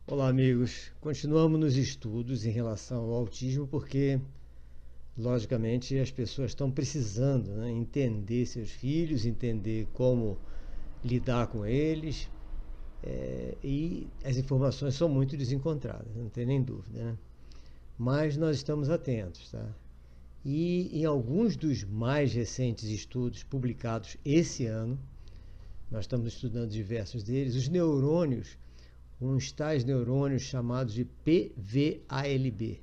Olá, amigos. Continuamos nos estudos em relação ao autismo porque, logicamente, as pessoas estão precisando, né, entender seus filhos, entender como lidar com eles, e as informações são muito desencontradas, não tem nem dúvida, né? Mas nós estamos atentos, tá? E em alguns dos mais recentes estudos publicados esse ano, nós estamos estudando diversos deles, os neurônios, uns tais neurônios chamados de PVALB.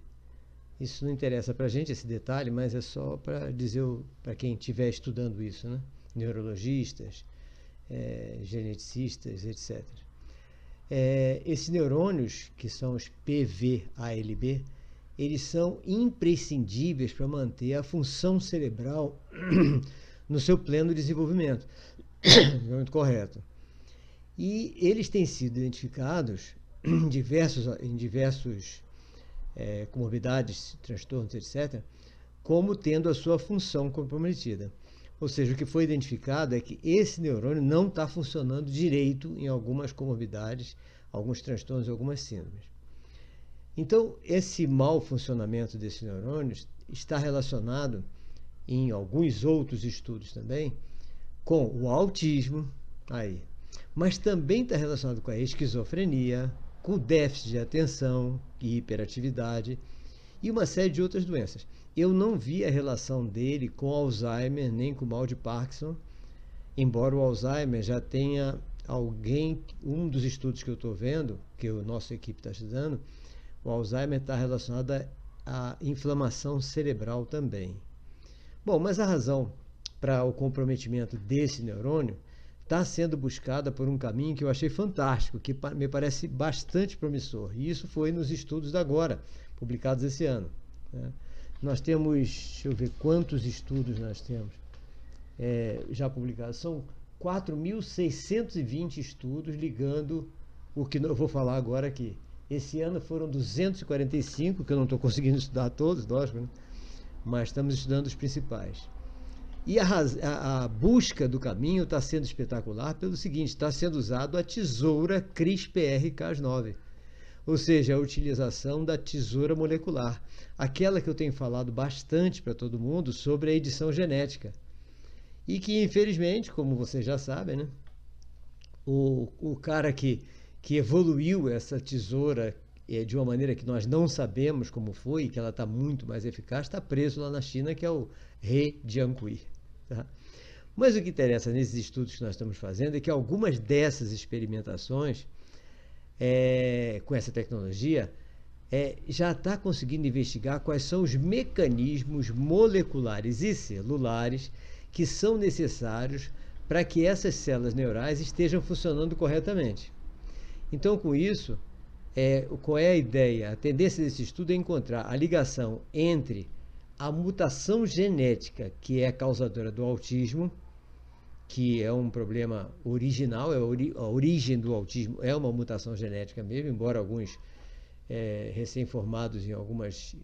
Isso não interessa para a gente, esse detalhe, mas é só para dizer para quem estiver estudando isso, né? Neurologistas, geneticistas, etc. Esses neurônios, que são os PVALB, eles são imprescindíveis para manter a função cerebral no seu pleno desenvolvimento. Muito correto. E eles têm sido identificados em diversos comorbidades, transtornos, etc., como tendo a sua função comprometida. Ou seja, o que foi identificado é que esse neurônio não está funcionando direito em algumas comorbidades, alguns transtornos e algumas síndromes. Então, esse mau funcionamento desses neurônios está relacionado, em alguns outros estudos também, com o autismo, mas também está relacionado com a esquizofrenia, com o déficit de atenção e hiperatividade e uma série de outras doenças. Eu não vi a relação dele com Alzheimer nem com mal de Parkinson, embora o Alzheimer já tenha um dos estudos que eu estou vendo, que a nossa equipe está estudando, o Alzheimer está relacionado à inflamação cerebral também. Bom, mas a razão para o comprometimento desse neurônio está sendo buscada por um caminho que eu achei fantástico, que me parece bastante promissor. E isso foi nos estudos da agora, publicados esse ano, né? Nós temos, deixa eu ver quantos estudos nós temos já publicados. São 4.620 estudos ligando o que eu vou falar agora aqui. Esse ano foram 245, que eu não estou conseguindo estudar todos, lógico, né? Mas estamos estudando os principais. E a busca do caminho está sendo espetacular pelo seguinte: está sendo usado a tesoura CRISPR-Cas9, ou seja, a utilização da tesoura molecular, aquela que eu tenho falado bastante para todo mundo sobre a edição genética. E que, infelizmente, como vocês já sabem, né, o cara que evoluiu essa tesoura de uma maneira que nós não sabemos como foi, que ela está muito mais eficaz, está preso lá na China, que é o He Jiankui. Tá? Mas o que interessa nesses estudos que nós estamos fazendo é que algumas dessas experimentações com essa tecnologia já está conseguindo investigar quais são os mecanismos moleculares e celulares que são necessários para que essas células neurais estejam funcionando corretamente. Então, com isso, qual é a ideia? A tendência desse estudo é encontrar a ligação entre a mutação genética, que é causadora do autismo, que é um problema original, a origem do autismo é uma mutação genética mesmo, embora alguns recém-formados em algumas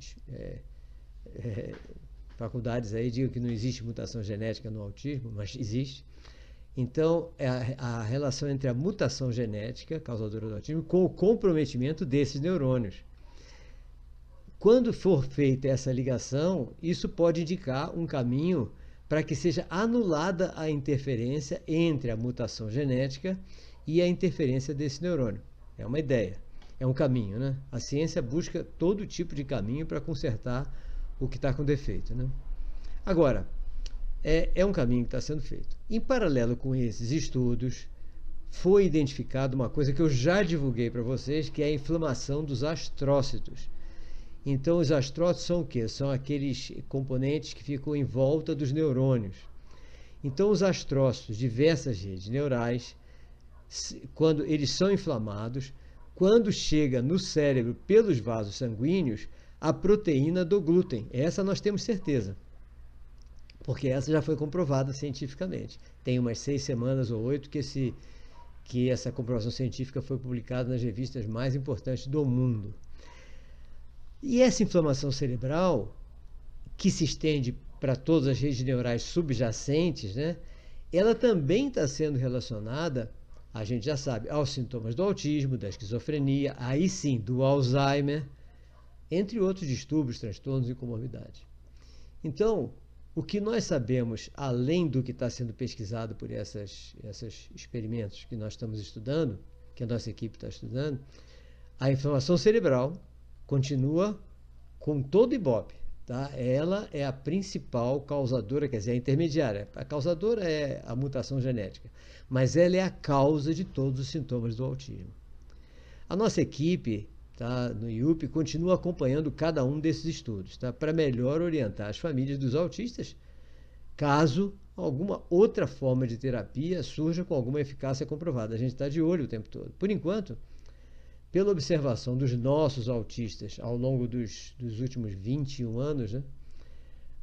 faculdades aí digam que não existe mutação genética no autismo, mas existe. Então, a relação entre a mutação genética, causadora do autismo, com o comprometimento desses neurônios. Quando for feita essa ligação, isso pode indicar um caminho para que seja anulada a interferência entre a mutação genética e a interferência desse neurônio. É uma ideia, é um caminho, né? A ciência busca todo tipo de caminho para consertar o que está com defeito, né? Agora, é um caminho que está sendo feito. Em paralelo com esses estudos, foi identificada uma coisa que eu já divulguei para vocês, que é a inflamação dos astrócitos. Então, os astrócitos são o quê? São aqueles componentes que ficam em volta dos neurônios. Então, os astrócitos, diversas redes neurais, quando eles são inflamados, quando chega no cérebro pelos vasos sanguíneos, a proteína do glúten. Essa nós temos certeza, porque essa já foi comprovada cientificamente. Tem umas 6 semanas ou 8 que essa comprovação científica foi publicada nas revistas mais importantes do mundo. E essa inflamação cerebral, que se estende para todas as redes neurais subjacentes, né, ela também está sendo relacionada a gente já sabe, aos sintomas do autismo, da esquizofrenia, aí sim, do Alzheimer, entre outros distúrbios, transtornos e comorbidades. Então, o que nós sabemos, além do que está sendo pesquisado por esses experimentos que nós estamos estudando, que a nossa equipe está estudando, a inflamação cerebral continua com todo ibope. Tá? Ela é a principal causadora, quer dizer, a intermediária. A causadora é a mutação genética, mas ela é a causa de todos os sintomas do autismo. A nossa equipe, tá, no IUP, continua acompanhando cada um desses estudos, tá, para melhor orientar as famílias dos autistas, caso alguma outra forma de terapia surja com alguma eficácia comprovada. A gente está de olho o tempo todo. Por enquanto, pela observação dos nossos autistas ao longo dos últimos 21 anos, né,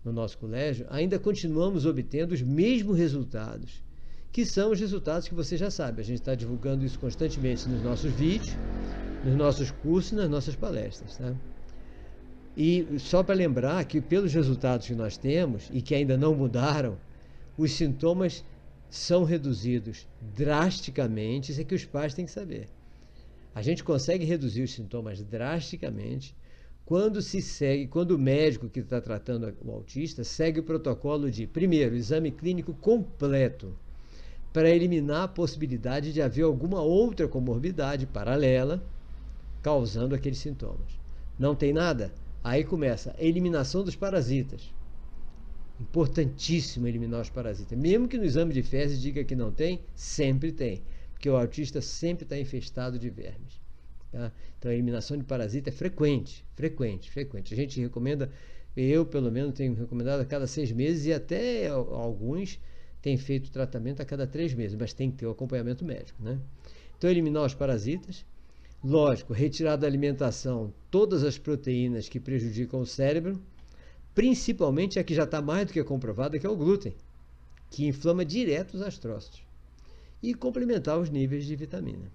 no nosso colégio, ainda continuamos obtendo os mesmos resultados, que são os resultados que você já sabe. A gente está divulgando isso constantemente nos nossos vídeos, nos nossos cursos e nas nossas palestras. Tá? E só para lembrar que, pelos resultados que nós temos, e que ainda não mudaram, os sintomas são reduzidos drasticamente. Isso é que os pais têm que saber. A gente consegue reduzir os sintomas drasticamente quando o médico que está tratando o autista segue o protocolo de, primeiro, exame clínico completo, para eliminar a possibilidade de haver alguma outra comorbidade paralela causando aqueles sintomas. Não tem nada? Aí começa a eliminação dos parasitas. Importantíssimo eliminar os parasitas. Mesmo que no exame de fezes diga que não tem, sempre tem. Porque o autista sempre está infestado de vermes. Tá? Então a eliminação de parasita é frequente. A gente recomenda, eu pelo menos tenho recomendado a cada 6 meses e até alguns têm feito tratamento a cada 3 meses, mas tem que ter o acompanhamento médico. Né? Então eliminar os parasitas. Lógico, retirar da alimentação todas as proteínas que prejudicam o cérebro, principalmente a que já está mais do que comprovada, que é o glúten, que inflama direto os astrócitos. E complementar os níveis de vitamina.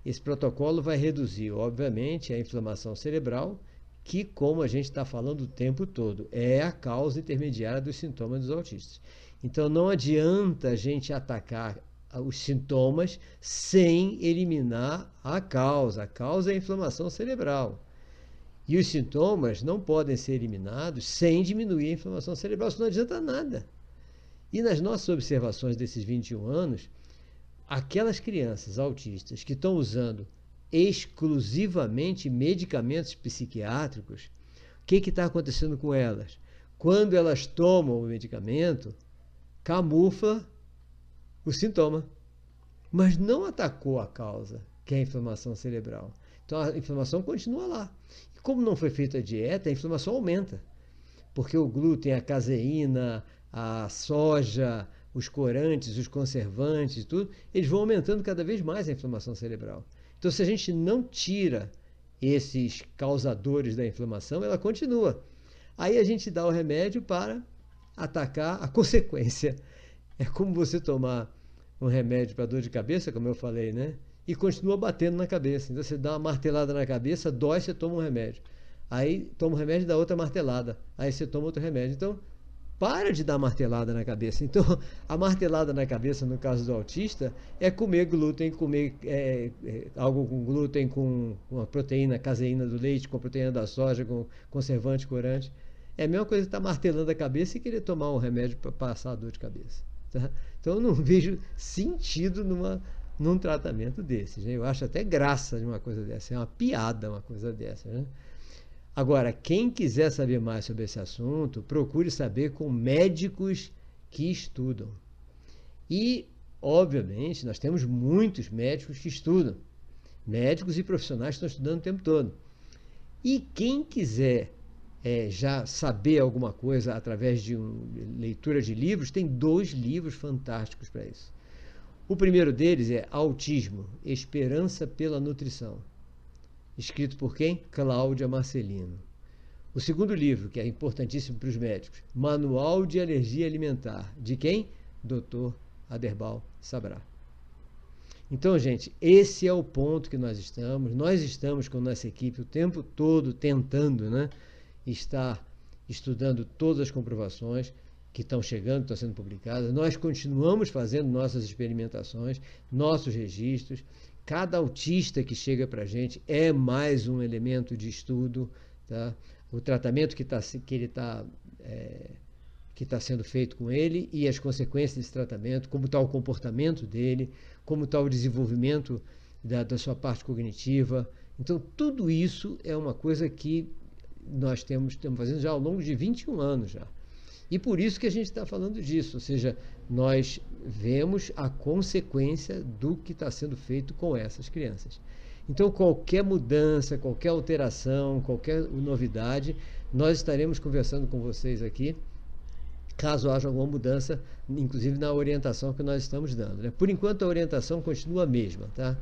Esse protocolo vai reduzir, obviamente, a inflamação cerebral, que, como a gente está falando o tempo todo, é a causa intermediária dos sintomas dos autistas. Então, não adianta a gente atacar os sintomas sem eliminar a causa. A causa é a inflamação cerebral. E os sintomas não podem ser eliminados sem diminuir a inflamação cerebral, senão não adianta nada. E nas nossas observações desses 21 anos, aquelas crianças autistas que estão usando exclusivamente medicamentos psiquiátricos, o que está acontecendo com elas? Quando elas tomam o medicamento, camufla o sintoma, mas não atacou a causa, que é a inflamação cerebral. Então a inflamação continua lá. E como não foi feita a dieta, a inflamação aumenta, porque o glúten, a caseína, a soja, os corantes, os conservantes, tudo, eles vão aumentando cada vez mais a inflamação cerebral. Então, se a gente não tira esses causadores da inflamação, ela continua. Aí a gente dá o remédio para atacar a consequência. É como você tomar um remédio para dor de cabeça, como eu falei, né? E continua batendo na cabeça. Então, você dá uma martelada na cabeça, dói, você toma um remédio. Aí, toma um remédio e dá outra martelada. Aí, você toma outro remédio. Então, para de dar martelada na cabeça. Então, a martelada na cabeça, no caso do autista, é comer glúten, comer algo com glúten, com a proteína, caseína do leite, com a proteína da soja, com conservante, corante. É a mesma coisa que estar martelando a cabeça e querer tomar um remédio para passar a dor de cabeça. Tá? Então, eu não vejo sentido num tratamento desses. Né? Eu acho até graça de uma coisa dessa. É uma piada uma coisa dessa. Né? Agora, quem quiser saber mais sobre esse assunto, procure saber com médicos que estudam. E, obviamente, nós temos muitos médicos que estudam. Médicos e profissionais que estão estudando o tempo todo. E quem quiser já saber alguma coisa através de leitura de livros, tem 2 livros fantásticos para isso. O primeiro deles é Autismo, Esperança pela Nutrição. Escrito por quem? Cláudia Marcelino. O segundo livro, que é importantíssimo para os médicos, Manual de Alergia Alimentar. De quem? Dr. Aderbal Sabrá. Então, gente, esse é o ponto que nós estamos. Nós estamos com a nossa equipe o tempo todo tentando, né, estar estudando todas as comprovações. que estão chegando, estão sendo publicadas. Nós continuamos fazendo nossas experimentações, nossos registros. Cada autista que chega para a gente é mais um elemento de estudo, tá? O tratamento que está sendo feito com ele e as consequências desse tratamento, como está o comportamento dele, como está o desenvolvimento da sua parte cognitiva. Então, tudo isso é uma coisa que nós estamos fazendo já ao longo de 21 anos já. E por isso que a gente está falando disso, ou seja, nós vemos a consequência do que está sendo feito com essas crianças. Então, qualquer mudança, qualquer alteração, qualquer novidade, nós estaremos conversando com vocês aqui, caso haja alguma mudança, inclusive na orientação que nós estamos dando, né? Por enquanto, a orientação continua a mesma, tá?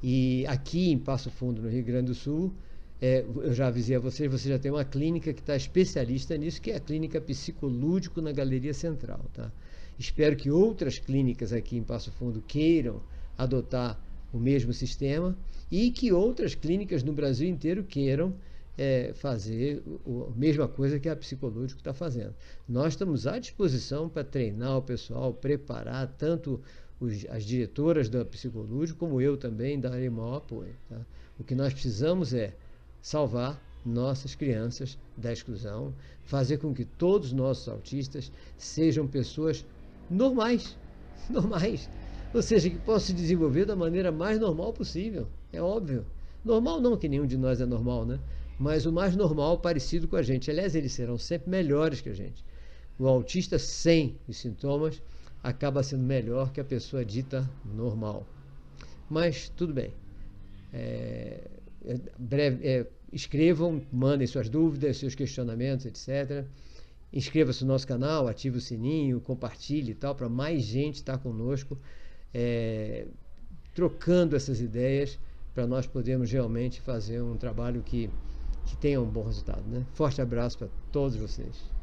E aqui em Passo Fundo, no Rio Grande do Sul, eu já avisei a vocês, você já tem uma clínica que está especialista nisso, que é a Clínica Psicolúdico na Galeria Central, tá? Espero que outras clínicas aqui em Passo Fundo queiram adotar o mesmo sistema e que outras clínicas no Brasil inteiro queiram fazer a mesma coisa que a Psicolúdico está fazendo. Nós estamos à disposição para treinar o pessoal, preparar tanto as diretoras da Psicolúdico, como eu também darei maior apoio, tá? O que nós precisamos é salvar nossas crianças da exclusão, fazer com que todos os nossos autistas sejam pessoas normais, ou seja, que possam se desenvolver da maneira mais normal possível, é óbvio. Normal não, que nenhum de nós é normal, né? Mas o mais normal parecido com a gente. Aliás, eles serão sempre melhores que a gente. O autista sem os sintomas acaba sendo melhor que a pessoa dita normal. Mas tudo bem. Escrevam, mandem suas dúvidas, seus questionamentos, etc. Inscreva-se no nosso canal, ative o sininho, compartilhe e tal, para mais gente estar conosco, trocando essas ideias, para nós podermos realmente fazer um trabalho que tenha um bom resultado, né? Forte abraço para todos vocês.